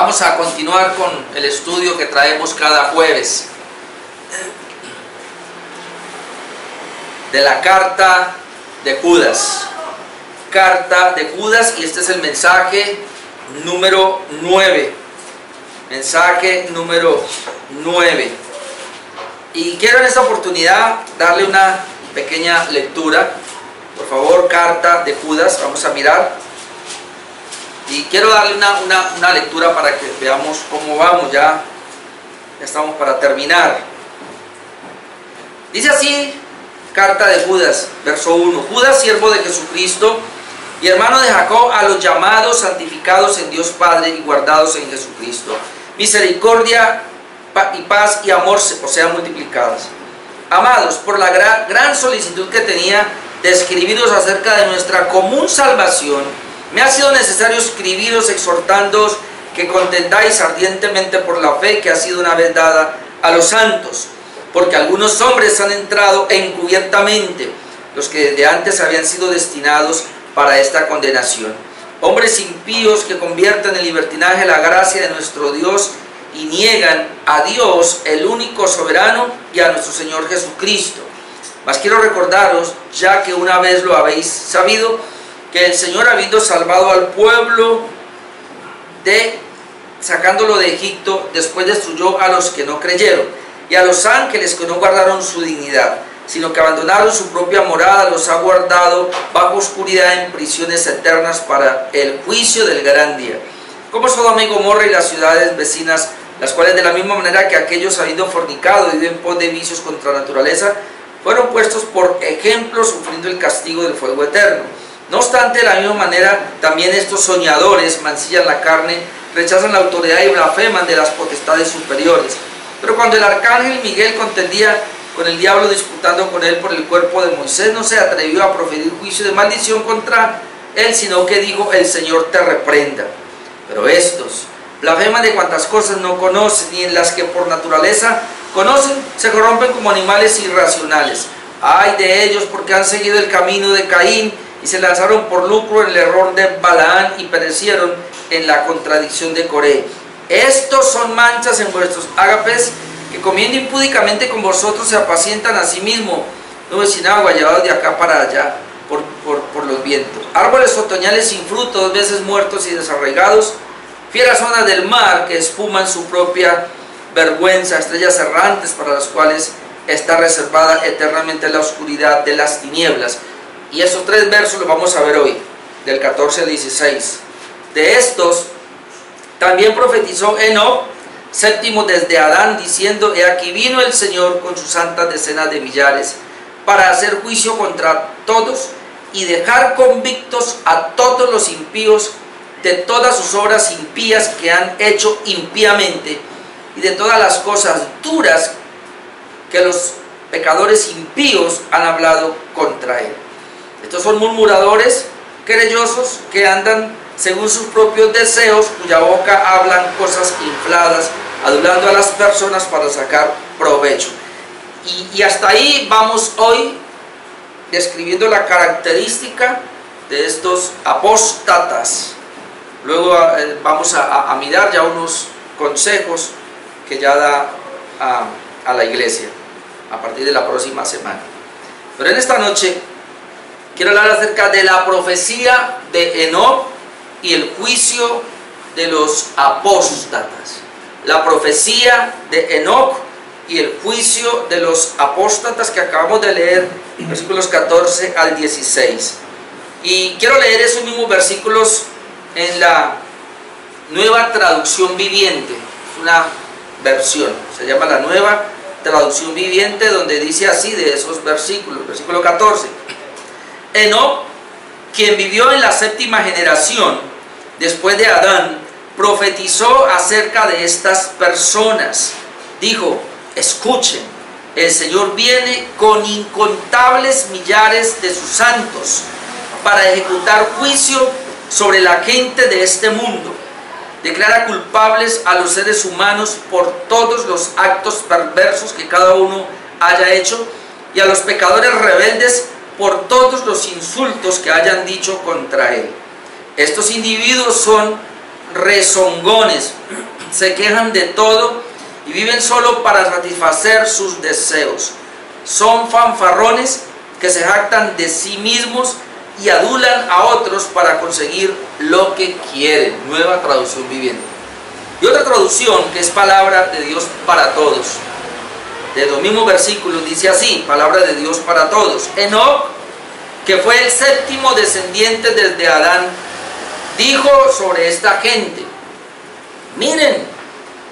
Vamos a continuar con el estudio que traemos cada jueves de la carta de Judas. Carta de Judas, y este es el mensaje número 9. Mensaje número 9. Y quiero en esta oportunidad darle una pequeña lectura. Por favor, carta de Judas, vamos a mirar. Y quiero darle una lectura para que veamos cómo vamos, ya estamos para terminar. Dice así, carta de Judas, verso 1. Judas, siervo de Jesucristo y hermano de Jacob, a los llamados, santificados en Dios Padre y guardados en Jesucristo. Misericordia y paz y amor os sean multiplicadas. Amados, por la gran solicitud que tenía de escribiros acerca de nuestra común salvación, me ha sido necesario escribiros exhortándoos que contendáis ardientemente por la fe que ha sido una vez dada a los santos, porque algunos hombres han entrado encubiertamente, los que desde antes habían sido destinados para esta condenación. Hombres impíos que convierten en libertinaje la gracia de nuestro Dios y niegan a Dios, el único soberano, y a nuestro Señor Jesucristo. Mas quiero recordaros, ya que una vez lo habéis sabido, que el Señor, habiendo salvado al pueblo sacándolo de Egipto, después destruyó a los que no creyeron, y a los ángeles que no guardaron su dignidad, sino que abandonaron su propia morada, los ha guardado bajo oscuridad en prisiones eternas para el juicio del gran día. Como Sodoma y Gomorra y las ciudades vecinas, las cuales de la misma manera que aquellos, habiendo fornicado y viven en pos de vicios contra la naturaleza, fueron puestos por ejemplo, sufriendo el castigo del fuego eterno. No obstante, de la misma manera, también estos soñadores mancillan la carne, rechazan la autoridad y blasfeman de las potestades superiores. Pero cuando el arcángel Miguel contendía con el diablo disputando con él por el cuerpo de Moisés, no se atrevió a proferir juicio de maldición contra él, sino que dijo: el Señor te reprenda. Pero estos blasfeman de cuantas cosas no conocen, y en las que por naturaleza conocen, se corrompen como animales irracionales. Ay de ellos, porque han seguido el camino de Caín, y se lanzaron por lucro en el error de Balaán, y perecieron en la contradicción de Coré. Estos son manchas en vuestros ágapes, que comiendo impúdicamente con vosotros se apacientan a sí mismos, nubes sin agua llevados de acá para allá por los vientos. Árboles otoñales sin fruto, 2 veces muertos y desarraigados, fieras zonas del mar que espuman su propia vergüenza, estrellas errantes para las cuales está reservada eternamente la oscuridad de las tinieblas. Y esos 3 versos los vamos a ver hoy, del 14 al 16. De estos también profetizó Enoc, séptimo desde Adán, diciendo: he aquí vino el Señor con sus santas decenas de millares, para hacer juicio contra todos y dejar convictos a todos los impíos de todas sus obras impías que han hecho impíamente, y de todas las cosas duras que los pecadores impíos han hablado contra él. Estos son murmuradores, querellosos, que andan según sus propios deseos, cuya boca hablan cosas infladas, adulando a las personas para sacar provecho. Y hasta ahí vamos hoy, describiendo la característica de estos apóstatas. Luego vamos a mirar ya unos consejos que ya da a la iglesia a partir de la próxima semana. Pero en esta noche quiero hablar acerca de la profecía de Enoc y el juicio de los apóstatas. La profecía de Enoc y el juicio de los apóstatas que acabamos de leer, versículos 14 al 16. Y quiero leer esos mismos versículos en la Nueva Traducción Viviente, una versión, se llama la Nueva Traducción Viviente, donde dice así de esos versículos, versículo 14. Enoc, quien vivió en la 7ª generación después de Adán, profetizó acerca de estas personas. Dijo: escuchen, el Señor viene con incontables millares de sus santos para ejecutar juicio sobre la gente de este mundo. Declara culpables a los seres humanos por todos los actos perversos que cada uno haya hecho, y a los pecadores rebeldes por todos los insultos que hayan dicho contra él. Estos individuos son rezongones, se quejan de todo y viven solo para satisfacer sus deseos. Son fanfarrones que se jactan de sí mismos y adulan a otros para conseguir lo que quieren. Nueva Traducción Viviente. Y otra traducción que es palabra de Dios para todos. De los mismos versículos dice así, palabra de Dios para todos. Enoc, que fue el séptimo descendiente desde Adán, dijo sobre esta gente: miren,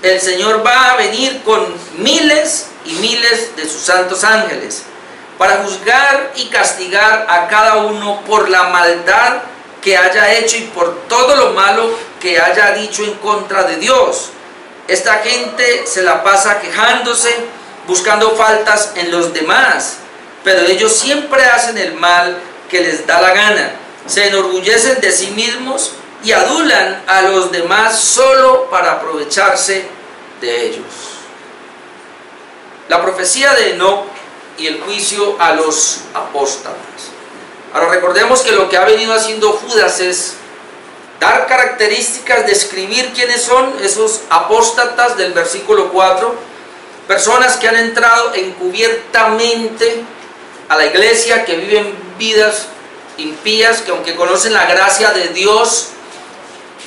el Señor va a venir con miles y miles de sus santos ángeles para juzgar y castigar a cada uno por la maldad que haya hecho y por todo lo malo que haya dicho en contra de Dios. Esta gente se la pasa quejándose, buscando faltas en los demás, pero ellos siempre hacen el mal que les da la gana. Se enorgullecen de sí mismos y adulan a los demás solo para aprovecharse de ellos. La profecía de Enoc y el juicio a los apóstatas. Ahora recordemos que lo que ha venido haciendo Judas es dar características, describir quiénes son esos apóstatas del versículo 4, personas que han entrado encubiertamente a la iglesia, que viven vidas impías, que aunque conocen la gracia de Dios,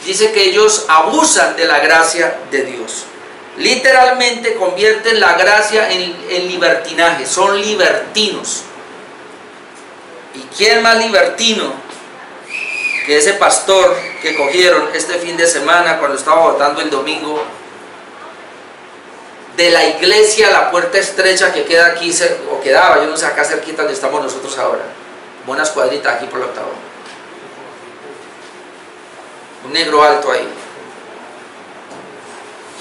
dice que ellos abusan de la gracia de Dios. Literalmente convierten la gracia en libertinaje, son libertinos. ¿Y quién más libertino que ese pastor que cogieron este fin de semana cuando estaba votando el domingo de la iglesia a la puerta estrecha que queda aquí, o quedaba, yo no sé, acá cerquita donde estamos nosotros ahora, buenas cuadritas aquí por la octava, un negro alto ahí,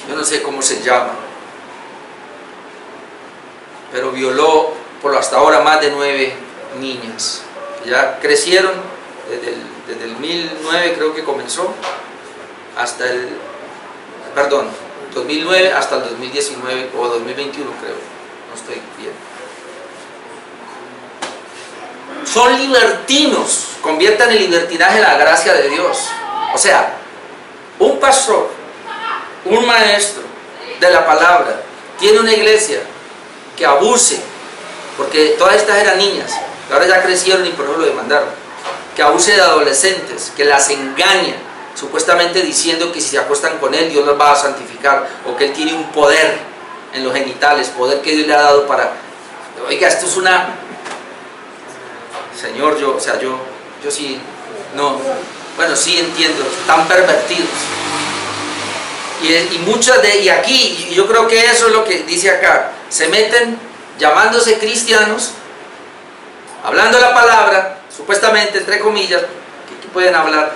yo no sé cómo se llama, pero violó por hasta ahora más de 9 niñas, ya crecieron desde el 2009 creo que comenzó, hasta el, 2009 hasta el 2019 o 2021 creo, no estoy bien. Son libertinos, conviertan el libertinaje en la gracia de Dios. O sea, un pastor, un maestro de la palabra, tiene una iglesia que abuse, porque todas estas eran niñas, que ahora ya crecieron y por eso lo demandaron, que abuse de adolescentes, que las engaña, supuestamente diciendo que si se acuestan con él, Dios los va a santificar, o que él tiene un poder en los genitales, poder que Dios le ha dado para... Oiga, esto es una... Señor, yo sí, no, bueno, sí entiendo, están pervertidos. Y muchas de... Y aquí, y yo creo que eso es lo que dice acá, se meten llamándose cristianos, hablando la palabra, supuestamente, entre comillas, que pueden hablar,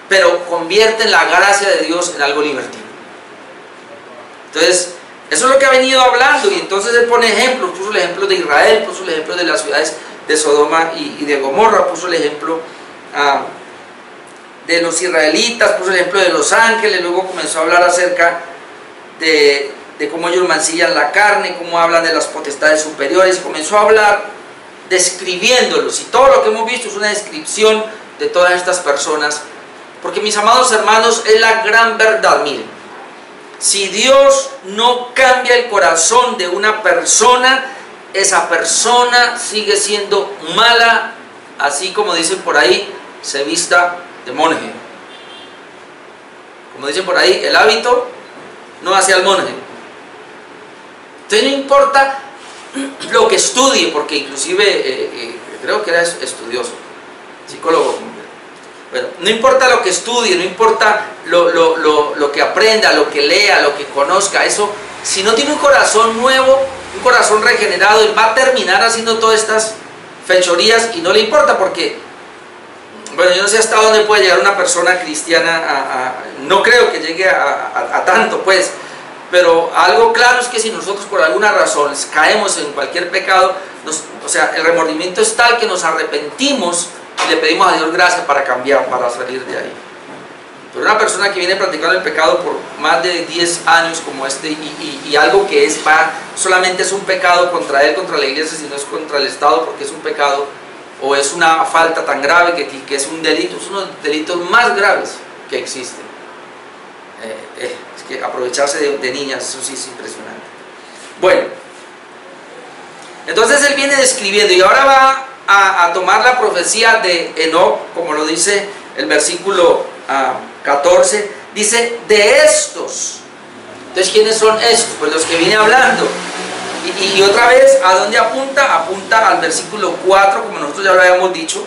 pero convierten la gracia de Dios en algo libertino. Entonces, eso es lo que ha venido hablando, y entonces él pone ejemplos, puso el ejemplo de Israel, puso el ejemplo de las ciudades de Sodoma y de Gomorra, puso el ejemplo de los israelitas, puso el ejemplo de los ángeles, luego comenzó a hablar acerca de cómo ellos mancillan la carne, cómo hablan de las potestades superiores, comenzó a hablar describiéndolos, y todo lo que hemos visto es una descripción de todas estas personas, porque mis amados hermanos, es la gran verdad. Miren, si Dios no cambia el corazón de una persona, esa persona sigue siendo mala, así como dicen por ahí, se vista de monje. Como dicen por ahí, el hábito no hace al monje. Entonces no importa lo que estudie, porque inclusive creo que era estudioso, psicólogo. Bueno, no importa lo que estudie, no importa lo que aprenda, lo que lea, lo que conozca, eso, si no tiene un corazón nuevo, un corazón regenerado, él va a terminar haciendo todas estas fechorías y no le importa, porque, bueno, yo no sé hasta dónde puede llegar una persona cristiana, no creo que llegue a tanto, pues, pero algo claro es que si nosotros por alguna razón caemos en cualquier pecado, o sea, el remordimiento es tal que nos arrepentimos y le pedimos a Dios gracia para cambiar, para salir de ahí. Pero una persona que viene practicando el pecado por más de 10 años como este, y algo que solamente es un pecado contra él, contra la iglesia, sino es contra el Estado, porque es un pecado o es una falta tan grave que es un delito, es uno de los delitos más graves que existen. Es que aprovecharse de niñas, eso sí es impresionante. Bueno, entonces él viene describiendo y ahora va a tomar la profecía de Enoc, como lo dice el versículo 14, dice, de estos. Entonces, ¿quiénes son estos? Pues los que viene hablando. Y otra vez, ¿a dónde apunta? Apunta al versículo 4, como nosotros ya lo habíamos dicho.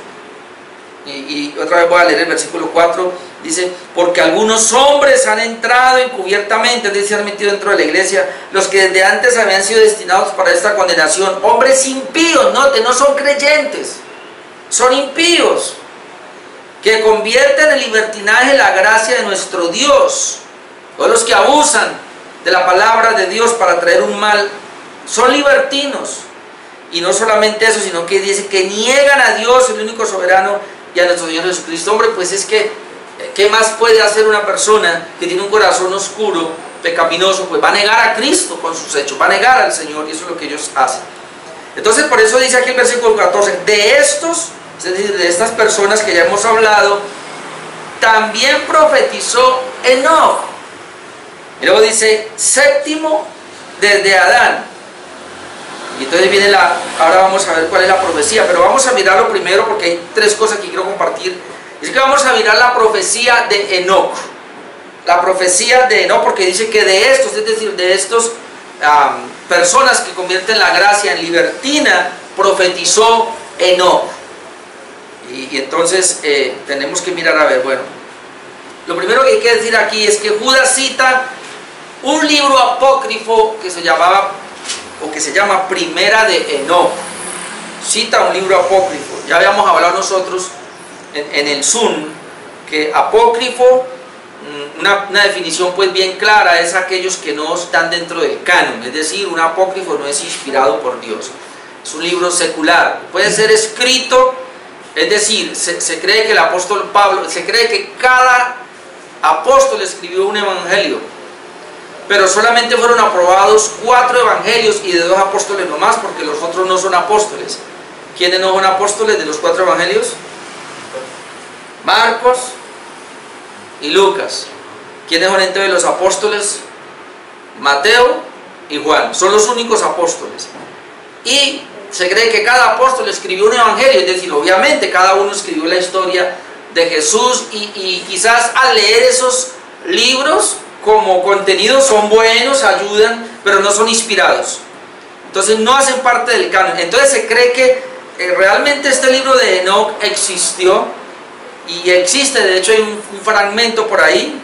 Y otra vez voy a leer el versículo 4. Dice, porque algunos hombres han entrado encubiertamente, es decir, se han metido dentro de la iglesia, los que desde antes habían sido destinados para esta condenación. Hombres impíos, note, no son creyentes, son impíos, que convierten en libertinaje la gracia de nuestro Dios. Todos los que abusan de la palabra de Dios para traer un mal son libertinos. Y no solamente eso, sino que dice que niegan a Dios, el único soberano, y a nuestro Señor Jesucristo. Hombre, pues es que ¿qué más puede hacer una persona que tiene un corazón oscuro, pecaminoso? Pues va a negar a Cristo con sus hechos, va a negar al Señor, y eso es lo que ellos hacen. Entonces, por eso dice aquí el versículo 14, de estos, es decir, de estas personas que ya hemos hablado, también profetizó Enoc. Y luego dice, séptimo desde Adán. Y entonces viene ahora vamos a ver cuál es la profecía, pero vamos a mirarlo primero porque hay tres cosas que quiero compartir. Es que vamos a mirar la profecía de Enoc. La profecía de Enoc, porque dice que de estos, es decir, de estos personas que convierten la gracia en libertina, profetizó Enoc. Y entonces tenemos que mirar a ver, bueno, lo primero que hay que decir aquí es que Judas cita un libro apócrifo que se llamaba, o que se llama Primera de Enoc. Cita un libro apócrifo. Ya habíamos hablado nosotros en el Zoom que apócrifo, una definición pues bien clara, es aquellos que no están dentro del canon, es decir, un apócrifo no es inspirado por Dios, es un libro secular, puede ser escrito, es decir, se cree que el apóstol Pablo, se cree que cada apóstol escribió un evangelio, pero solamente fueron aprobados 4 evangelios y de 2 apóstoles nomás, porque los otros no son apóstoles. ¿Quiénes no son apóstoles de los 4 evangelios? Marcos y Lucas. ¿Quiénes son entonces los apóstoles? Mateo y Juan. Son los únicos apóstoles. Y se cree que cada apóstol escribió un evangelio, es decir, obviamente cada uno escribió la historia de Jesús y quizás al leer esos libros como contenidos son buenos, ayudan, pero no son inspirados. Entonces no hacen parte del canon. Entonces se cree que realmente este libro de Enoc existió y existe, de hecho hay un fragmento por ahí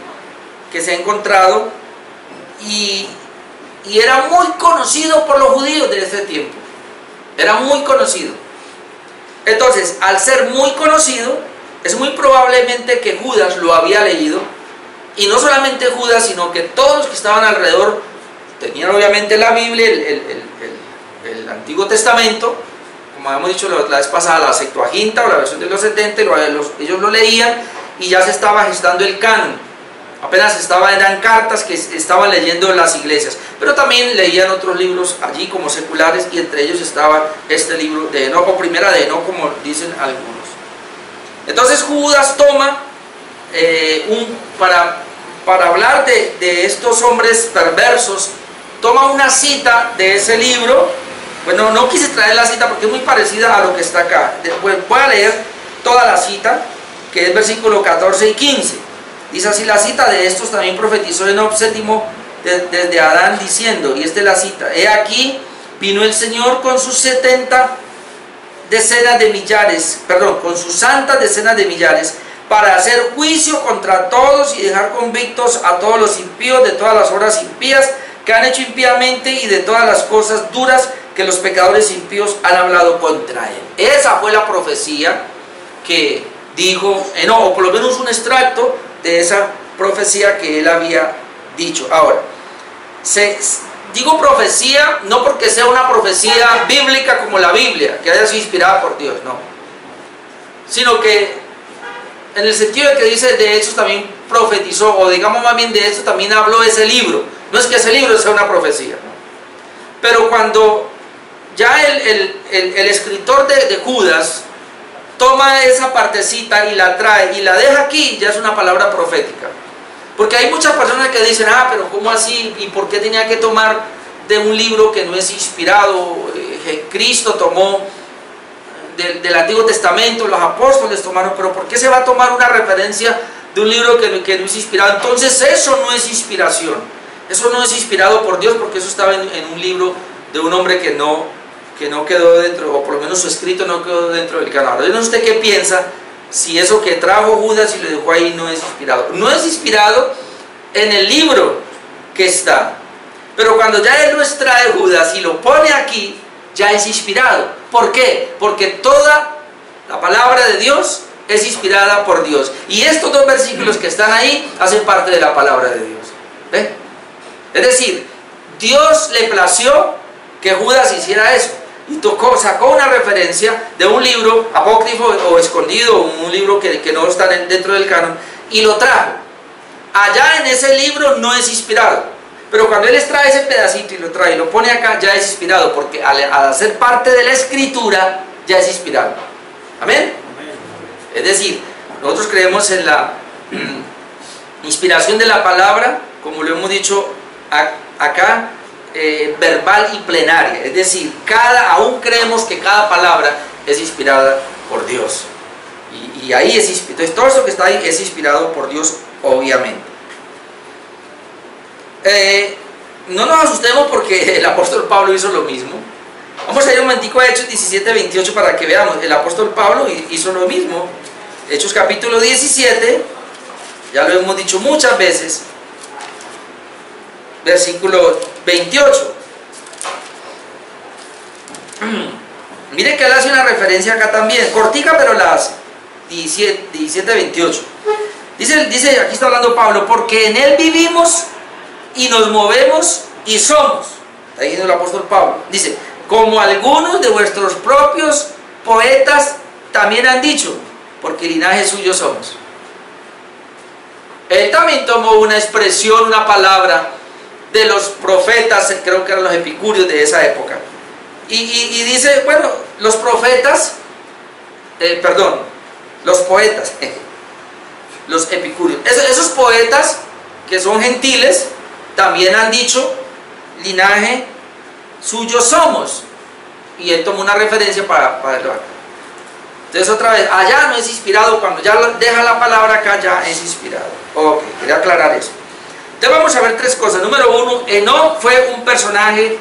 que se ha encontrado y era muy conocido por los judíos de ese tiempo. Era muy conocido. Entonces, al ser muy conocido, es muy probablemente que Judas lo había leído. Y no solamente Judas, sino que todos los que estaban alrededor tenían obviamente la Biblia, el Antiguo Testamento, como habíamos dicho la vez pasada, la Septuaginta o la versión de los 70, ellos lo leían y ya se estaba gestando el canon. Apenas eran cartas que estaban leyendo en las iglesias, pero también leían otros libros allí como seculares y entre ellos estaba este libro de Enoc, o Primera de Enoc, como dicen algunos. Entonces Judas toma para hablar de estos hombres perversos, toma una cita de ese libro. Bueno, no quise traer la cita porque es muy parecida a lo que está acá. Después voy a leer toda la cita, que es versículo 14 y 15. Dice así la cita: de estos también profetizó Enoc séptimo desde Adán, diciendo, y esta es la cita: he aquí, vino el Señor con sus 70 decenas de millares, perdón, con sus santas decenas de millares, para hacer juicio contra todos y dejar convictos a todos los impíos de todas las obras impías que han hecho impíamente y de todas las cosas duras que los pecadores impíos han hablado contra él. Esa fue la profecía que dijo Enoc, o por lo menos un extracto de esa profecía que él había dicho. Ahora, digo profecía no porque sea una profecía bíblica como la Biblia, que haya sido inspirada por Dios, no, sino que en el sentido de que dice de Hechos también profetizó, o digamos más bien de esto también habló ese libro. No es que ese libro sea una profecía, ¿no? Pero cuando ya el escritor de Judas toma esa partecita y la trae y la deja aquí, ya es una palabra profética. Porque hay muchas personas que dicen, pero ¿cómo así? ¿Y por qué tenía que tomar de un libro que no es inspirado? Cristo tomó del Antiguo Testamento, los apóstoles tomaron, pero ¿por qué se va a tomar una referencia de un libro que no es inspirado? Entonces eso no es inspiración, eso no es inspirado por Dios, porque eso estaba en un libro de un hombre que no quedó dentro, o por lo menos su escrito no quedó dentro del canon. Yo no sé usted qué piensa, si eso que trajo Judas y lo dejó ahí no es inspirado. No es inspirado en el libro que está, pero cuando ya él lo extrae Judas y lo pone aquí, ya es inspirado. ¿Por qué? Porque toda la palabra de Dios es inspirada por Dios, y estos dos versículos que están ahí hacen parte de la palabra de Dios. ¿Ve? Es decir, Dios le plació que Judas hiciera eso, y sacó una referencia de un libro apócrifo o escondido, un libro que no está dentro del canon, y lo trajo. Allá en ese libro no es inspirado, pero cuando él extrae ese pedacito y lo trae y lo pone acá, ya es inspirado, porque al hacer parte de la escritura ya es inspirado. ¿Amén? Es decir, nosotros creemos en la inspiración de la palabra, como lo hemos dicho acá, verbal y plenaria. Es decir, aún creemos que cada palabra es inspirada por Dios. Y ahí es inspirado. Entonces todo eso que está ahí es inspirado por Dios, obviamente. No nos asustemos porque el apóstol Pablo hizo lo mismo. Vamos a ir un momentico a Hechos 17:28 para que veamos. El apóstol Pablo hizo lo mismo. Hechos capítulo 17, ya lo hemos dicho muchas veces, versículo 28. Mire que él hace una referencia acá también, cortica pero la hace. 17:28. Dice, aquí está hablando Pablo, porque en él vivimos y nos movemos y somos. Está diciendo el apóstol Pablo. Dice, como algunos de vuestros propios poetas también han dicho, porque linaje suyo somos. Él también tomó una expresión, una palabra de los profetas, creo que eran los epicúreos de esa época. Y dice, bueno, los profetas, los poetas, los epicúreos. Esos poetas que son gentiles también han dicho, linaje suyo somos. Y él tomó una referencia para verlo acá. Entonces otra vez, allá no es inspirado, cuando ya deja la palabra acá ya es inspirado. Ok, quería aclarar eso. Entonces vamos a ver tres cosas. Número uno, Enoc fue un personaje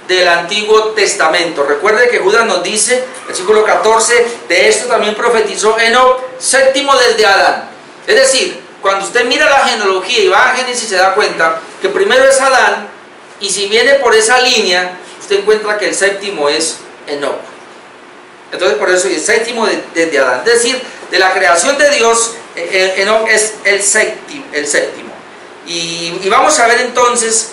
del Antiguo Testamento. Recuerde que Judas nos dice, versículo 14, de esto también profetizó Enoc, séptimo desde Adán. Es decir, cuando usted mira la genealogía y va a Génesis, se da cuenta que primero es Adán, y si viene por esa línea, usted encuentra que el séptimo es Enoc. Entonces por eso es séptimo desde Adán. Es decir, de la creación de Dios, Enoc es el séptimo. Y vamos a ver entonces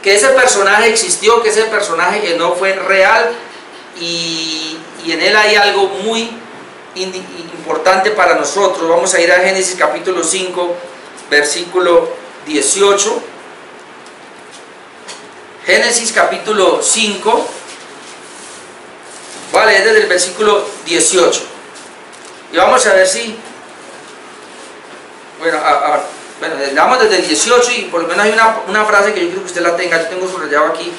que ese personaje existió, que ese personaje Enoc fue real, y en él hay algo muy importante para nosotros. Vamos a ir a Génesis capítulo 5, versículo 18. Génesis capítulo 5, vale, es desde el versículo 18. Y vamos a ver si, bueno, vamos desde el 18 y por lo menos hay una frase que yo quiero que usted la tenga. Yo tengo subrayado aquí.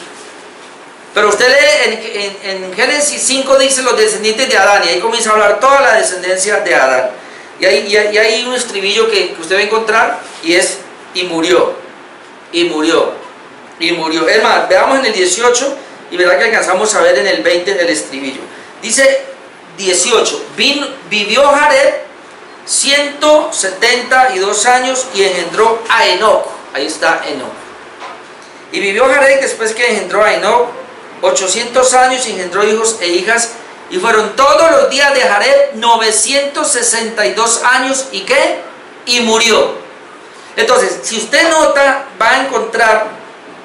Pero usted lee en Génesis 5, dice los descendientes de Adán, y ahí comienza a hablar toda la descendencia de Adán. Y hay un estribillo que usted va a encontrar, y es, y murió, y murió, y murió. Es más, veamos en el 18, y verá que alcanzamos a ver en el 20 el estribillo. Dice 18, vivió Jared 172 años y engendró a Enoc. Ahí está Enoc. Y vivió Jared después que engendró a Enoc 800 años y engendró hijos e hijas, y fueron todos los días de Jared 962 años, ¿y qué? Y murió. Entonces, si usted nota, va a encontrar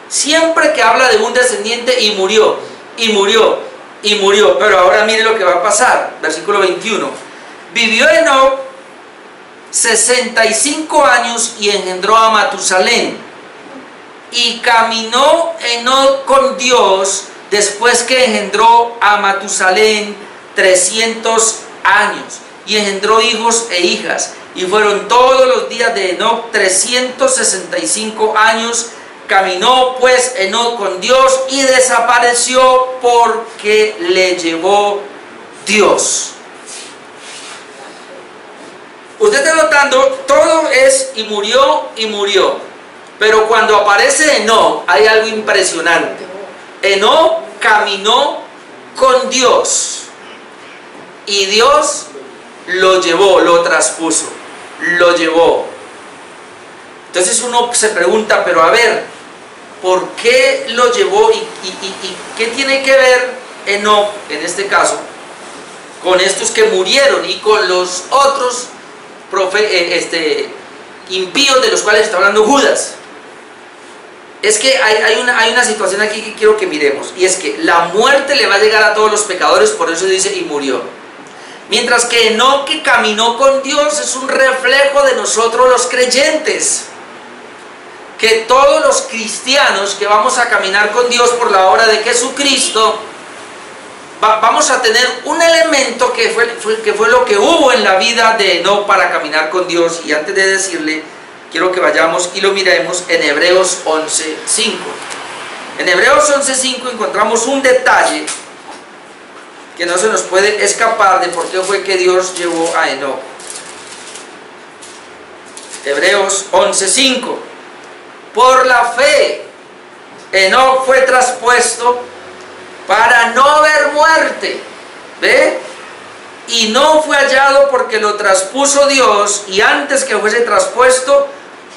siempre que habla de un descendiente, y murió, y murió, y murió. Pero ahora mire lo que va a pasar, versículo 21. Vivió Enoc 65 años y engendró a Matusalén, y caminó Enoc con Dios después que engendró a Matusalén 300 años y engendró hijos e hijas, y fueron todos los días de Enoc 365 años. Caminó pues Enoc con Dios y desapareció porque le llevó Dios. Usted está notando, todo es y murió, pero cuando aparece Enoc hay algo impresionante. Enoc caminó con Dios y Dios lo llevó, lo traspuso, lo llevó. Entonces uno se pregunta, pero a ver, ¿por qué lo llevó y qué tiene que ver Enoc, en este caso, con estos que murieron y con los otros impíos de los cuales está hablando Judas? Es que hay una situación aquí que quiero que miremos, y es que la muerte le va a llegar a todos los pecadores, por eso dice y murió. Mientras que Enoc, que caminó con Dios, es un reflejo de nosotros los creyentes. Que todos los cristianos que vamos a caminar con Dios por la obra de Jesucristo, vamos a tener un elemento que fue lo que hubo en la vida de Enoc para caminar con Dios. Y antes de decirle, quiero que vayamos y lo miremos en Hebreos 11:5. En Hebreos 11:5 encontramos un detalle que no se nos puede escapar de por qué fue que Dios llevó a Enoc. Hebreos 11:5. Por la fe, Enoc fue traspuesto para no ver muerte. ¿Ve? Y no fue hallado porque lo traspuso Dios, y antes que fuese traspuesto,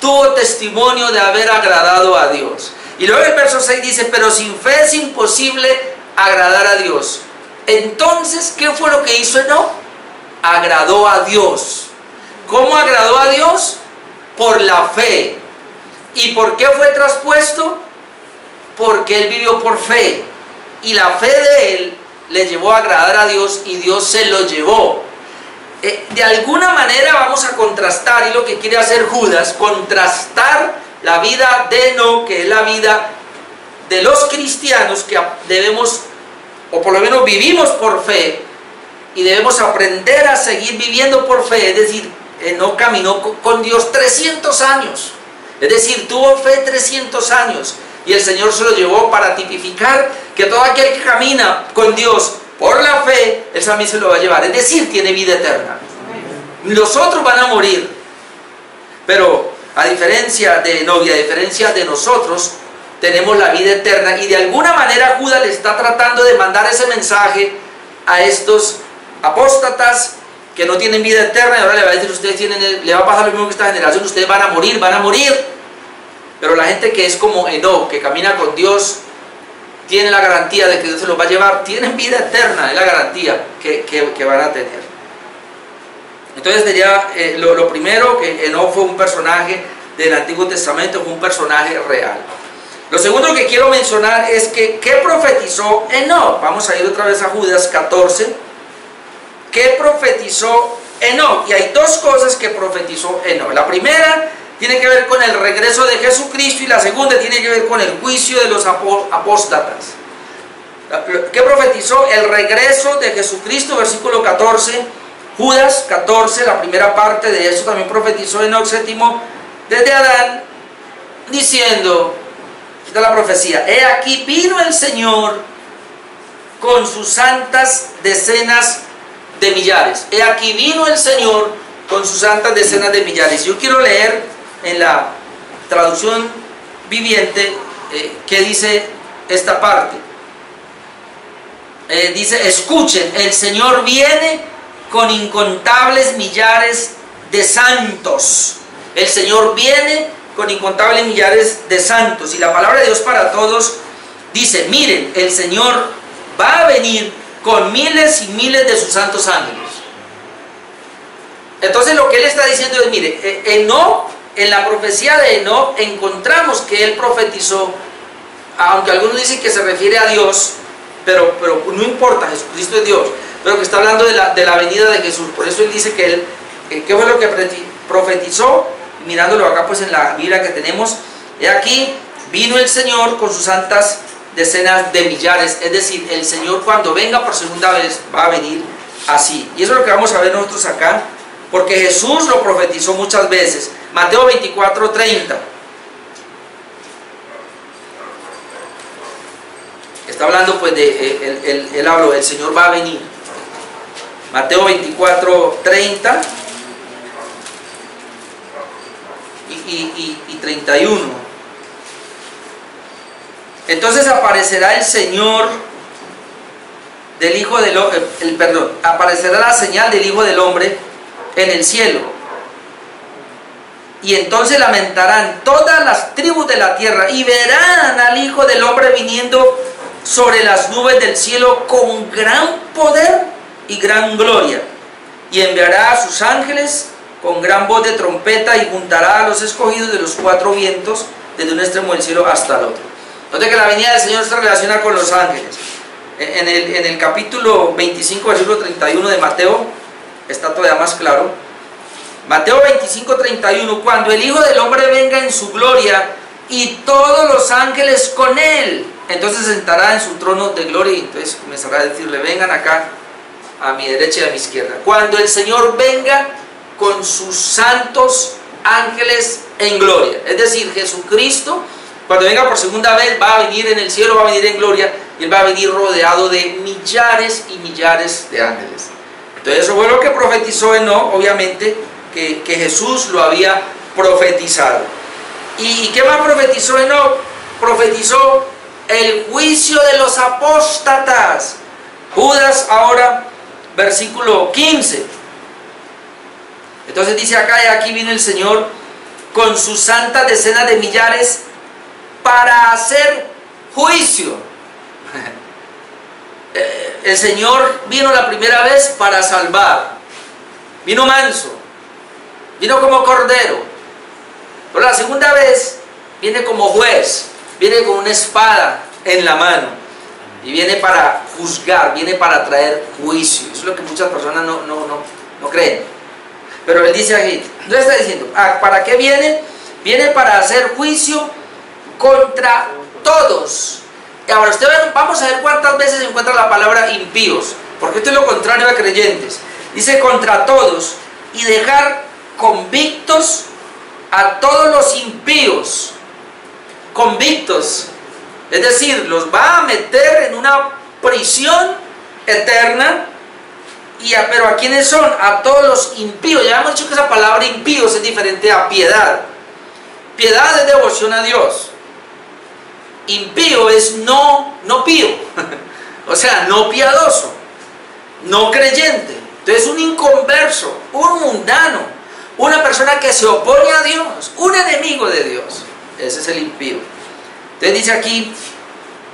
tuvo testimonio de haber agradado a Dios. Y luego el verso 6 dice, pero sin fe es imposible agradar a Dios. Entonces, ¿qué fue lo que hizo Enoc? Agradó a Dios. ¿Cómo agradó a Dios? Por la fe. ¿Y por qué fue traspuesto? Porque él vivió por fe. Y la fe de él le llevó a agradar a Dios, y Dios se lo llevó. De alguna manera vamos a contrastar, y lo que quiere hacer Judas, contrastar la vida de Enoc, que es la vida de los cristianos que debemos, o por lo menos vivimos por fe, y debemos aprender a seguir viviendo por fe. Es decir, Enoc caminó con Dios 300 años, es decir, tuvo fe 300 años, y el Señor se lo llevó para tipificar que todo aquel que camina con Dios por la fe, Él también se lo va a llevar, es decir, tiene vida eterna. Los otros van a morir, pero a diferencia de Enoc y a diferencia de nosotros, tenemos la vida eterna. Y de alguna manera Judas le está tratando de mandar ese mensaje a estos apóstatas que no tienen vida eterna, y ahora le va a decir, ustedes le va a pasar lo mismo que esta generación, ustedes van a morir. Pero la gente que es como Enoc, que camina con Dios, tiene la garantía de que Dios se los va a llevar, tienen vida eterna, es la garantía que van a tener. Entonces diría, lo primero, que Enoc fue un personaje del Antiguo Testamento, fue un personaje real. Lo segundo que quiero mencionar es que, ¿qué profetizó Enoc? Vamos a ir otra vez a Judas 14. ¿Qué profetizó Enoc? Y hay dos cosas que profetizó Enoc. La primera tiene que ver con el regreso de Jesucristo, y la segunda tiene que ver con el juicio de los apóstatas. ¿Qué profetizó? El regreso de Jesucristo, versículo 14, Judas 14, la primera parte de eso también profetizó Enoc séptimo desde Adán, diciendo, esta es la profecía: he aquí vino el Señor con sus santas decenas de millares. He aquí vino el Señor con sus santas decenas de millares. Yo quiero leer en la traducción viviente qué dice esta parte. Dice, escuchen, el Señor viene con incontables millares de santos. El Señor viene con incontables millares de santos. Y la palabra de Dios para todos dice, miren, el Señor va a venir con miles y miles de sus santos ángeles. Entonces lo que él está diciendo es, mire, Enoc, en la profecía de Enoc encontramos que él profetizó, aunque algunos dicen que se refiere a Dios, pero no importa, Jesucristo es Dios, pero que está hablando de la venida de Jesús. Por eso él dice que él, ¿qué fue lo que profetizó? Mirándolo acá pues en la Biblia que tenemos, he aquí vino el Señor con sus santas decenas de millares. Es decir, el Señor cuando venga por segunda vez va a venir así. Y eso es lo que vamos a ver nosotros acá, porque Jesús lo profetizó muchas veces. Mateo 24:30. Está hablando pues de, él habló, el Señor va a venir. Mateo 24:30 y 31. Entonces aparecerá el Señor del Hijo del Hombre, aparecerá la señal del Hijo del Hombre en el cielo. Y entonces lamentarán todas las tribus de la tierra y verán al Hijo del Hombre viniendo sobre las nubes del cielo con gran poder y gran gloria. Y enviará a sus ángeles con gran voz de trompeta y juntará a los escogidos de los cuatro vientos desde un extremo del cielo hasta el otro. Entonces que la venida del Señor se relaciona con los ángeles. En el capítulo 25, versículo 31 de Mateo, está todavía más claro. Mateo 25:31, cuando el Hijo del Hombre venga en su gloria y todos los ángeles con él, entonces se sentará en su trono de gloria y entonces comenzará a decirle, vengan acá a mi derecha y a mi izquierda. Cuando el Señor venga con sus santos ángeles en gloria, es decir, Jesucristo, cuando venga por segunda vez, va a venir en el cielo, va a venir en gloria, y Él va a venir rodeado de millares y millares de ángeles. Entonces eso fue lo que profetizó Enoc, obviamente, que Jesús lo había profetizado. ¿Y qué más profetizó Enoc? Profetizó el juicio de los apóstatas. Judas ahora, versículo 15. Entonces dice acá, y aquí vino el Señor con sus santas decenas de millares para hacer juicio. El Señor vino la primera vez para salvar, vino manso, vino como cordero, pero la segunda vez viene como juez, viene con una espada en la mano y viene para juzgar, viene para traer juicio. Eso es lo que muchas personas no creen, pero Él dice aquí, no está diciendo, ¿para qué viene? Viene para hacer juicio contra todos. Y ahora vamos a ver cuántas veces se encuentra la palabra impíos, porque esto es lo contrario a creyentes. Dice contra todos, y dejar convictos a todos los impíos. Convictos, es decir, los va a meter en una prisión eterna. Pero ¿a quiénes son? A todos los impíos. Ya hemos dicho que esa palabra impíos es diferente a piedad. Piedad es devoción a Dios. Impío es no pío, o sea, no piadoso, no creyente. Entonces un inconverso, un mundano, una persona que se opone a Dios, un enemigo de Dios. Ese es el impío. Entonces dice aquí,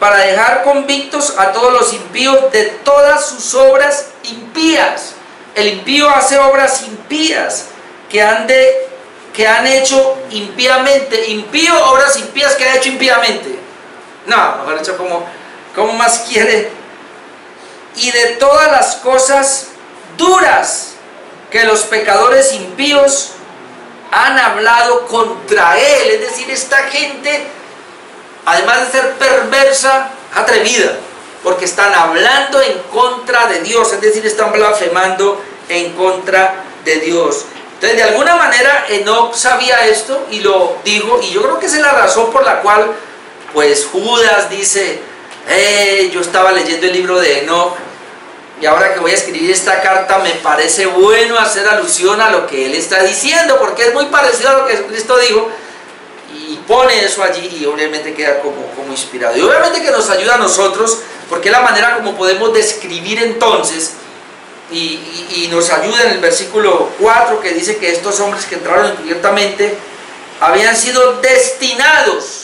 para dejar convictos a todos los impíos de todas sus obras impías. El impío hace obras impías que han hecho impíamente. Impío, obras impías que ha hecho impíamente. No, mejor dicho, ¿cómo más quiere? Y de todas las cosas duras que los pecadores impíos han hablado contra él. Es decir, esta gente, además de ser perversa, atrevida, porque están hablando en contra de Dios, es decir, están blasfemando en contra de Dios. Entonces, de alguna manera, Enoc sabía esto y lo dijo, y yo creo que esa es la razón por la cual pues Judas dice, yo estaba leyendo el libro de Enoc y ahora que voy a escribir esta carta me parece bueno hacer alusión a lo que él está diciendo, porque es muy parecido a lo que Jesucristo dijo, y pone eso allí y obviamente queda como inspirado. Y obviamente que nos ayuda a nosotros, porque es la manera como podemos describir entonces, y nos ayuda en el versículo 4 que dice que estos hombres que entraron encubiertamente habían sido destinados,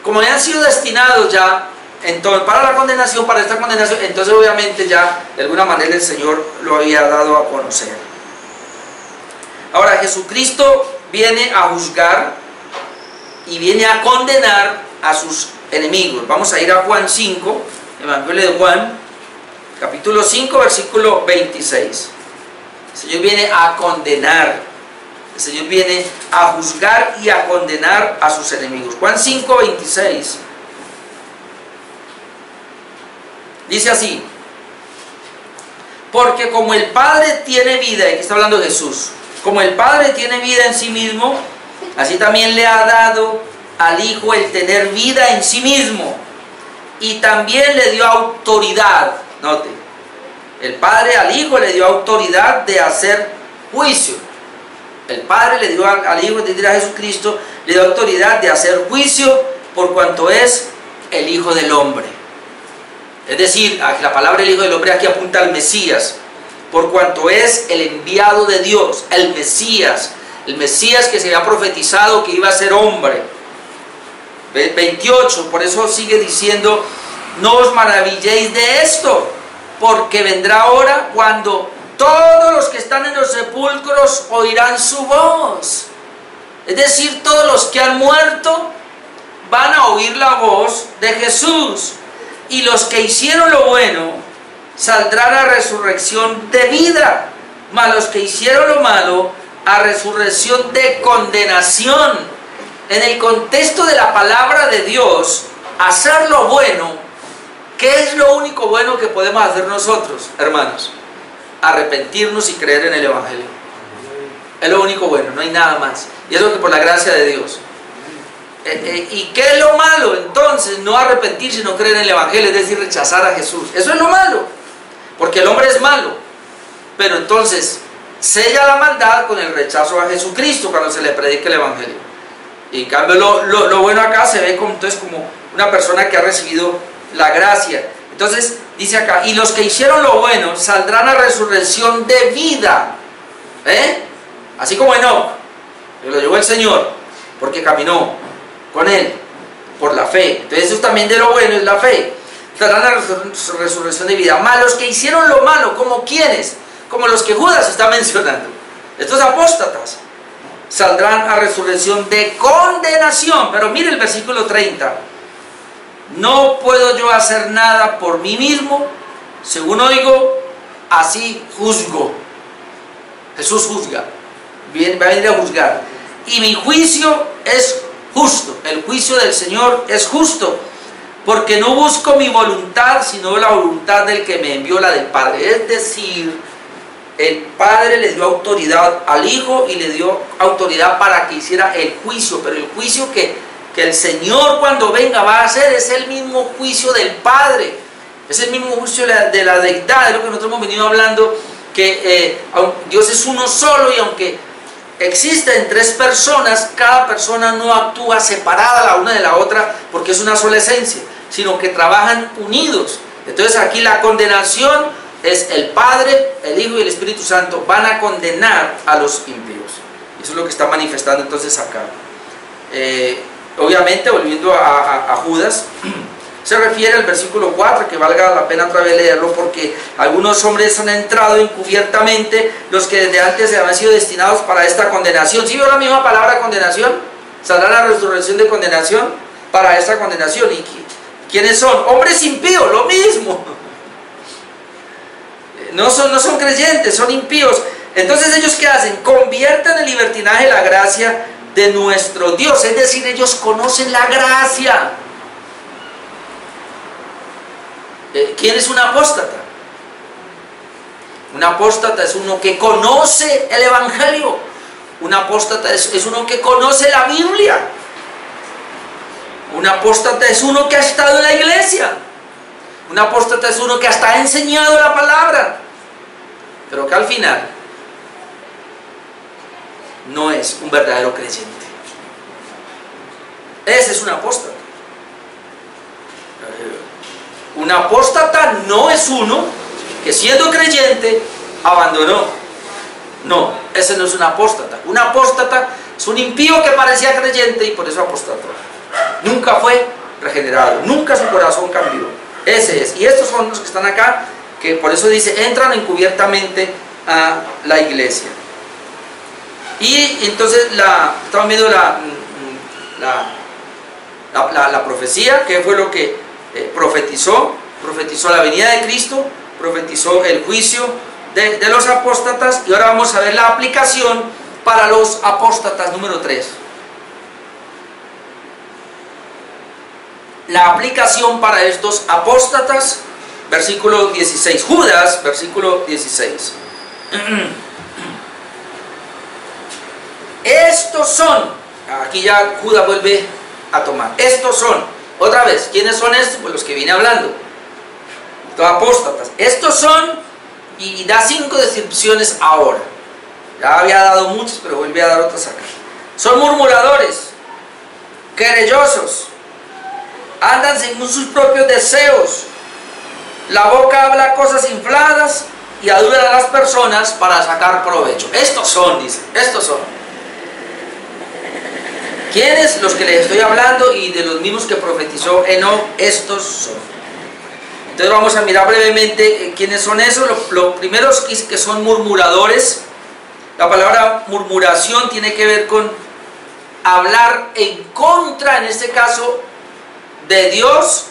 como habían sido destinados ya entonces, para la condenación, para esta condenación, entonces obviamente ya de alguna manera el Señor lo había dado a conocer. Ahora Jesucristo viene a juzgar y viene a condenar a sus enemigos. Vamos a ir a Juan 5, Evangelio de Juan, capítulo 5, versículo 26. El Señor viene a condenar. El Señor viene a juzgar y a condenar a sus enemigos. Juan 5, 26. Dice así: Porque como el Padre tiene vida, y aquí está hablando Jesús, como el Padre tiene vida en sí mismo, así también le ha dado al Hijo el tener vida en sí mismo, y también le dio autoridad. Note, el Padre al Hijo le dio autoridad de hacer juicio. El Padre le dio al Hijo, es decir, a Jesucristo, le dio autoridad de hacer juicio por cuanto es el Hijo del Hombre. Es decir, la palabra el Hijo del Hombre aquí apunta al Mesías, por cuanto es el enviado de Dios, el Mesías que se había profetizado que iba a ser hombre. 28, por eso sigue diciendo, no os maravilléis de esto, porque vendrá hora cuando todos los que están en los sepulcros oirán su voz. Es decir, todos los que han muerto van a oír la voz de Jesús. Y los que hicieron lo bueno saldrán a resurrección de vida, mas los que hicieron lo malo a resurrección de condenación. En el contexto de la palabra de Dios, hacer lo bueno, ¿qué es lo único bueno que podemos hacer nosotros, hermanos? Arrepentirnos y creer en el Evangelio. Es lo único bueno, no hay nada más. Y eso que por la gracia de Dios. ¿Y qué es lo malo? Entonces, no arrepentirse, sino creer en el Evangelio, es decir, rechazar a Jesús. Eso es lo malo, porque el hombre es malo. Pero entonces, sella la maldad con el rechazo a Jesucristo cuando se le predica el Evangelio. Y en cambio, lo bueno acá se ve como, entonces, como una persona que ha recibido la gracia. Entonces, dice acá, y los que hicieron lo bueno saldrán a resurrección de vida. Así como Enoc, que lo llevó el Señor, porque caminó con él, por la fe. Entonces eso también de lo bueno es la fe. Estarán a la resurrección de vida. Mas los que hicieron lo malo, ¿como quiénes? Como los que Judas está mencionando, estos apóstatas, saldrán a resurrección de condenación. Pero mire el versículo 30. No puedo yo hacer nada por mí mismo, según oigo, así juzgo. Jesús juzga, va a venir a juzgar. Y mi juicio es justo, el juicio del Señor es justo, porque no busco mi voluntad, sino la voluntad del que me envió, la del Padre. Es decir, el Padre le dio autoridad al Hijo y le dio autoridad para que hiciera el juicio, pero el juicio que el Señor cuando venga va a hacer es el mismo juicio del Padre, es el mismo juicio de la deidad, es lo que nosotros hemos venido hablando, que Dios es uno solo, y aunque existen tres personas, cada persona no actúa separada la una de la otra porque es una sola esencia, sino que trabajan unidos. Entonces aquí la condenación es el Padre, el Hijo y el Espíritu Santo van a condenar a los impíos. Eso es lo que está manifestando entonces acá. Obviamente, volviendo a Judas, se refiere al versículo 4, que valga la pena otra vez leerlo, porque algunos hombres han entrado encubiertamente, los que desde antes habían sido destinados para esta condenación. ¿Sí vio la misma palabra condenación? Saldrá la resurrección de condenación para esta condenación. ¿Y quiénes son? Hombres impíos, lo mismo. No son creyentes, son impíos. Entonces, ¿ellos qué hacen? Convierten en libertinaje la gracia de nuestro Dios, es decir, ellos conocen la gracia. ¿Quién es un apóstata? Un apóstata es uno que conoce el Evangelio. Un apóstata es uno que conoce la Biblia. Un apóstata es uno que ha estado en la iglesia. Un apóstata es uno que hasta ha enseñado la palabra, pero que al final no es un verdadero creyente. Ese es un apóstata. Un apóstata no es uno que siendo creyente abandonó. No, ese no es un apóstata. Un apóstata es un impío que parecía creyente y por eso apostató. Nunca fue regenerado, nunca su corazón cambió. Ese es. Y estos son los que están acá, que por eso dice, entran encubiertamente a la iglesia. Y entonces estamos viendo la profecía, que fue lo que profetizó la venida de Cristo, profetizó el juicio de los apóstatas, y ahora vamos a ver la aplicación para los apóstatas número 3. La aplicación para estos apóstatas versículo 16. Judas, versículo 16. Estos son, aquí ya Judas vuelve a tomar, estos son, otra vez, ¿quiénes son estos? Pues los que vine hablando, todos apóstatas. Estos son, y da 5 descripciones ahora. Ya había dado muchas, pero vuelve a dar otras acá. Son murmuradores, querellosos, andan según sus propios deseos, la boca habla cosas infladas y adulan a las personas para sacar provecho. Estos son, dice, estos son. ¿Quiénes? Los que les estoy hablando y de los mismos que profetizó Enoc, estos son. Entonces vamos a mirar brevemente quiénes son esos. Lo primero es que son murmuradores. La palabra murmuración tiene que ver con hablar en contra, en este caso, de Dios,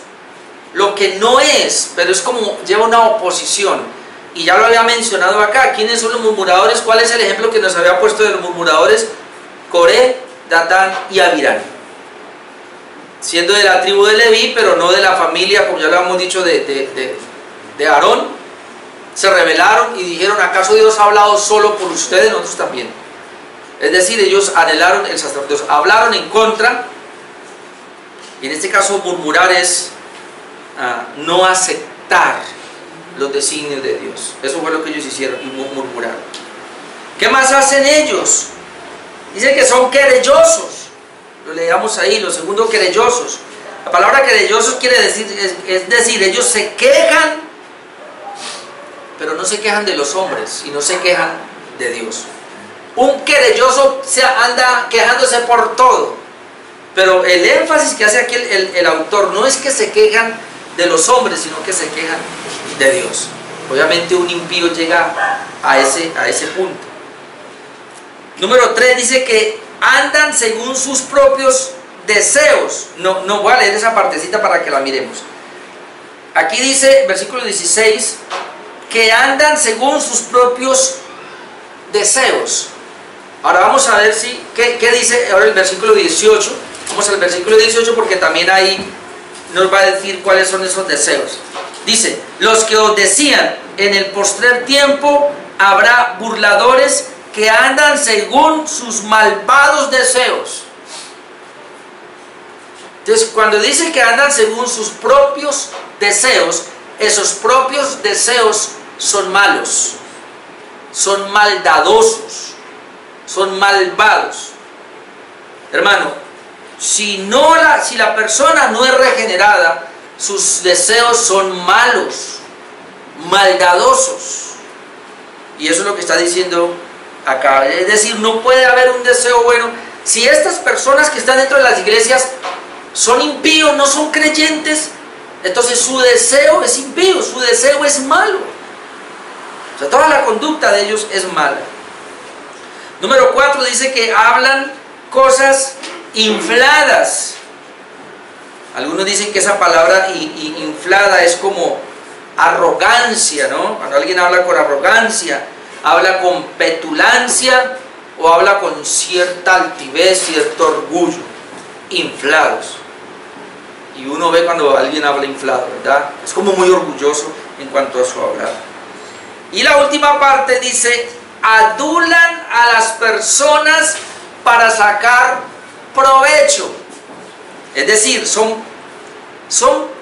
lo que no es, pero es como lleva una oposición. Y ya lo había mencionado acá. ¿Quiénes son los murmuradores? ¿Cuál es el ejemplo que nos había puesto de los murmuradores? Coré, Datán y Abirán, siendo de la tribu de Leví, pero no de la familia, como ya lo hemos dicho, de Aarón. Se rebelaron y dijeron: ¿acaso Dios ha hablado solo por ustedes? Nosotros también. Es decir, ellos anhelaron el sacerdocio, hablaron en contra. Y en este caso murmurar es no aceptar los designios de Dios. Eso fue lo que ellos hicieron, y murmuraron. ¿Qué más hacen ellos? Dice que son querellosos. Lo leamos ahí, lo segundo, querellosos. La palabra querellosos quiere decir, es decir, ellos se quejan, pero no se quejan de los hombres, y no se quejan de Dios. Un querelloso anda quejándose por todo, pero el énfasis que hace aquí el autor no es que se quejan de los hombres, sino que se quejan de Dios. Obviamente un impío llega a ese punto. Número 3 dice que andan según sus propios deseos. No voy a leer esa partecita para que la miremos. Aquí dice, versículo 16, que andan según sus propios deseos. Ahora vamos a ver qué dice ahora el versículo 18. Vamos al versículo 18 porque también ahí nos va a decir cuáles son esos deseos. Dice: los que os decían, en el postrer tiempo habrá burladores que andan según sus malvados deseos. Entonces, cuando dice que andan según sus propios deseos, esos propios deseos son malos, son maldadosos, son malvados. Hermano, si la persona no es regenerada, sus deseos son malos, maldadosos. Y eso es lo que está diciendo acá. Es decir, no puede haber un deseo bueno. Si estas personas que están dentro de las iglesias son impíos, no son creyentes, entonces su deseo es impío, su deseo es malo. O sea, toda la conducta de ellos es mala. Número 4 dice que hablan cosas infladas. Algunos dicen que esa palabra inflada es como arrogancia, ¿no? Cuando alguien habla con arrogancia, habla con petulancia o habla con cierta altivez, cierto orgullo. Inflados. Y uno ve cuando alguien habla inflado, ¿verdad? Es como muy orgulloso en cuanto a su hablar. Y la última parte dice: adulan a las personas para sacar provecho. Es decir, son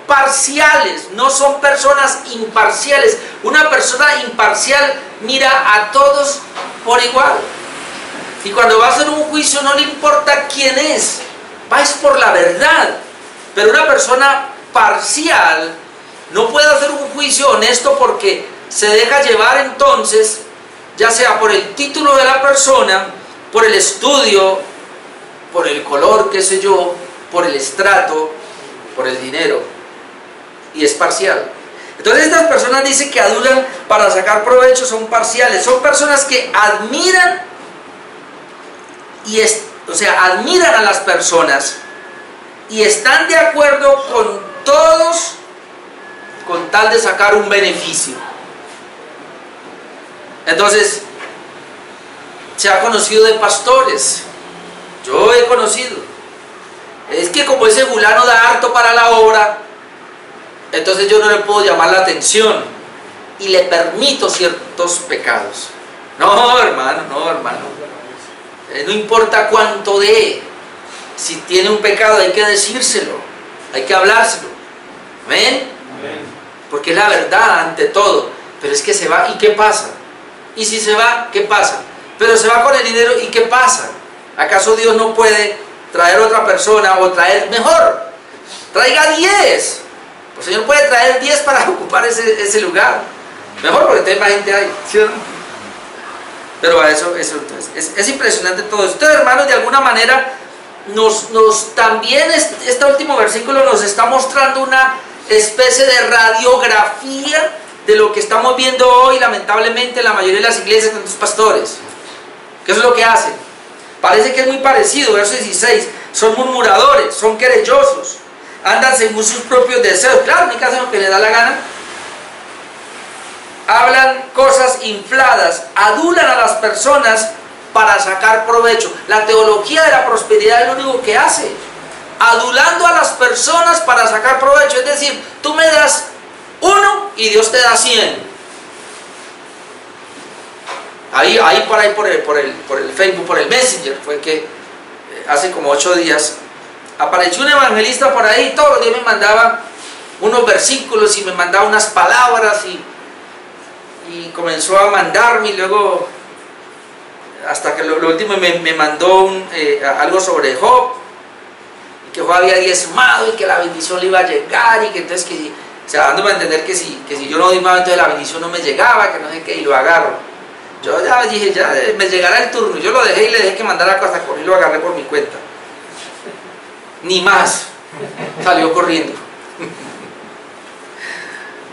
parciales, no son personas imparciales. Una persona imparcial mira a todos por igual. Y cuando va a hacer un juicio no le importa quién es, va es por la verdad. Pero una persona parcial no puede hacer un juicio honesto porque se deja llevar entonces, ya sea por el título de la persona, por el estudio, por el color, qué sé yo, por el estrato, por el dinero. Y es parcial. Entonces estas personas dicen que adulan para sacar provecho, son parciales. Son personas que admiran admiran a las personas y están de acuerdo con todos con tal de sacar un beneficio. Entonces, se ha conocido de pastores, yo he conocido, es que como ese fulano da harto para la obra, entonces yo no le puedo llamar la atención y le permito ciertos pecados. No, hermano, no, hermano. No importa cuánto dé, si tiene un pecado hay que decírselo, hay que hablárselo. ¿Amén? Porque es la verdad ante todo. Pero es que se va, ¿y qué pasa? Y si se va, ¿qué pasa? Pero se va con el dinero, ¿y qué pasa? ¿Acaso Dios no puede traer otra persona o traer mejor? Traiga 10. El Señor puede traer 10 para ocupar ese lugar. Mejor, porque entonces más gente hay, ¿sí o no? Pero a eso entonces, es impresionante todo esto. Entonces, hermanos, de alguna manera, también este último versículo nos está mostrando una especie de radiografía de lo que estamos viendo hoy, lamentablemente, en la mayoría de las iglesias con los pastores. ¿Qué es lo que hacen? Parece que es muy parecido, verso 16. Son murmuradores, son querellosos, andan según sus propios deseos. Claro, no hacen lo que les da la gana. Hablan cosas infladas, adulan a las personas para sacar provecho. La teología de la prosperidad es lo único que hace. Adulando a las personas para sacar provecho. Es decir, tú me das 1 y Dios te da 100. Ahí por el Facebook, por el Messenger, fue que hace como 8 días apareció un evangelista por ahí. Todos los días me mandaba unos versículos y me mandaba unas palabras y comenzó a mandarme, y luego hasta que lo último me mandó algo sobre Job, y que Job había diezmado y que la bendición le iba a llegar, y que entonces o sea, dándome a entender que si yo no diezmaba, entonces la bendición no me llegaba, que no sé qué, y lo agarro. Yo ya dije, ya me llegará el turno. Yo lo dejé y le dejé que mandara hasta con, y lo agarré por mi cuenta. Ni más. Salió corriendo.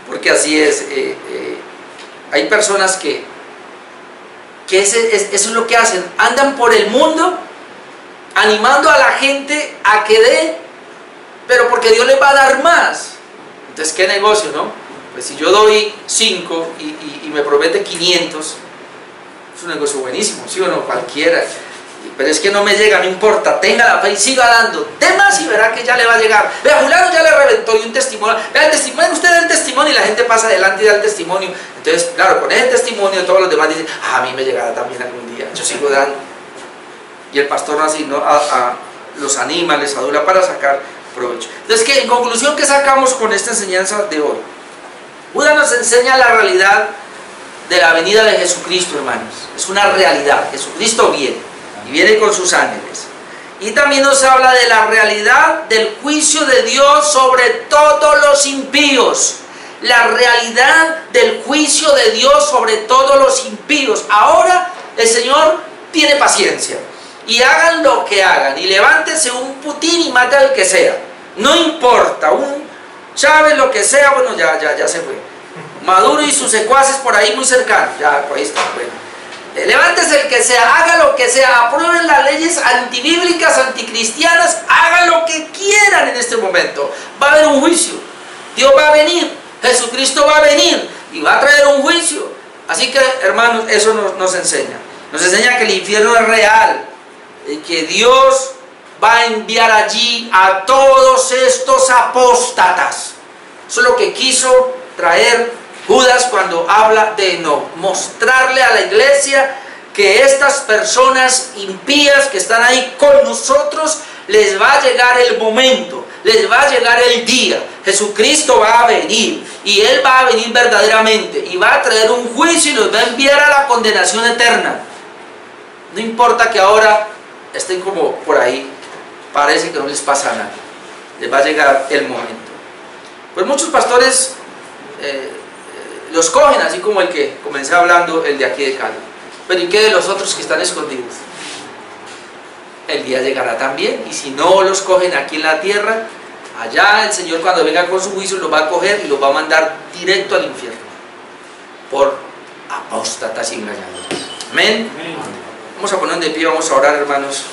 Porque así es. Hay personas que eso es lo que hacen. Andan por el mundo animando a la gente a que dé, pero porque Dios les va a dar más. Entonces, ¿qué negocio, no? Pues si yo doy 5 y me promete 500, es un negocio buenísimo, ¿sí o no? Cualquiera. Pero es que no me llega, no importa, tenga la fe y siga dando. Dé más y verá que ya le va a llegar. Vea, Juliano ya le reventó, y un testimonio. Vea el testimonio, usted da el testimonio y la gente pasa adelante y da el testimonio. Entonces, claro, con ese testimonio todos los demás dicen, a mí me llegará también algún día. Yo sigo dando. Y el pastor así, ¿no? Los anima, les adula para sacar provecho. Entonces, en conclusión, ¿qué sacamos con esta enseñanza de hoy? Judas nos enseña la realidad de la venida de Jesucristo, hermanos. Es una realidad. Jesucristo viene, y viene con sus ángeles. Y también nos habla de la realidad del juicio de Dios sobre todos los impíos. La realidad del juicio de Dios sobre todos los impíos. Ahora el Señor tiene paciencia. Y hagan lo que hagan, y levántese un Putin y mate al que sea. No importa, un Chávez, lo que sea, bueno, ya se fue. Maduro y sus secuaces por ahí muy cercanos, ya, por ahí está, bueno. Levántese el que sea, haga lo que sea, aprueben las leyes antibíblicas, anticristianas, hagan lo que quieran en este momento. Va a haber un juicio, Dios va a venir, Jesucristo va a venir y va a traer un juicio. Así que, hermanos, eso nos enseña. Nos enseña que el infierno es real, y que Dios va a enviar allí a todos estos apóstatas. Eso es lo que quiso traer Judas cuando habla de no, mostrarle a la iglesia que estas personas impías que están ahí con nosotros, les va a llegar el momento, les va a llegar el día. Jesucristo va a venir, y Él va a venir verdaderamente, y va a traer un juicio y los va a enviar a la condenación eterna. No importa que ahora estén como por ahí, parece que no les pasa nada, les va a llegar el momento. Pues muchos pastores los cogen, así como el que comencé hablando, el de aquí de Cali. Pero ¿y qué de los otros que están escondidos? El día llegará también, y si no los cogen aquí en la tierra, allá el Señor cuando venga con su juicio los va a coger y los va a mandar directo al infierno por apóstatas y engañadores. Amén. Vamos a poner de pie, vamos a orar, hermanos.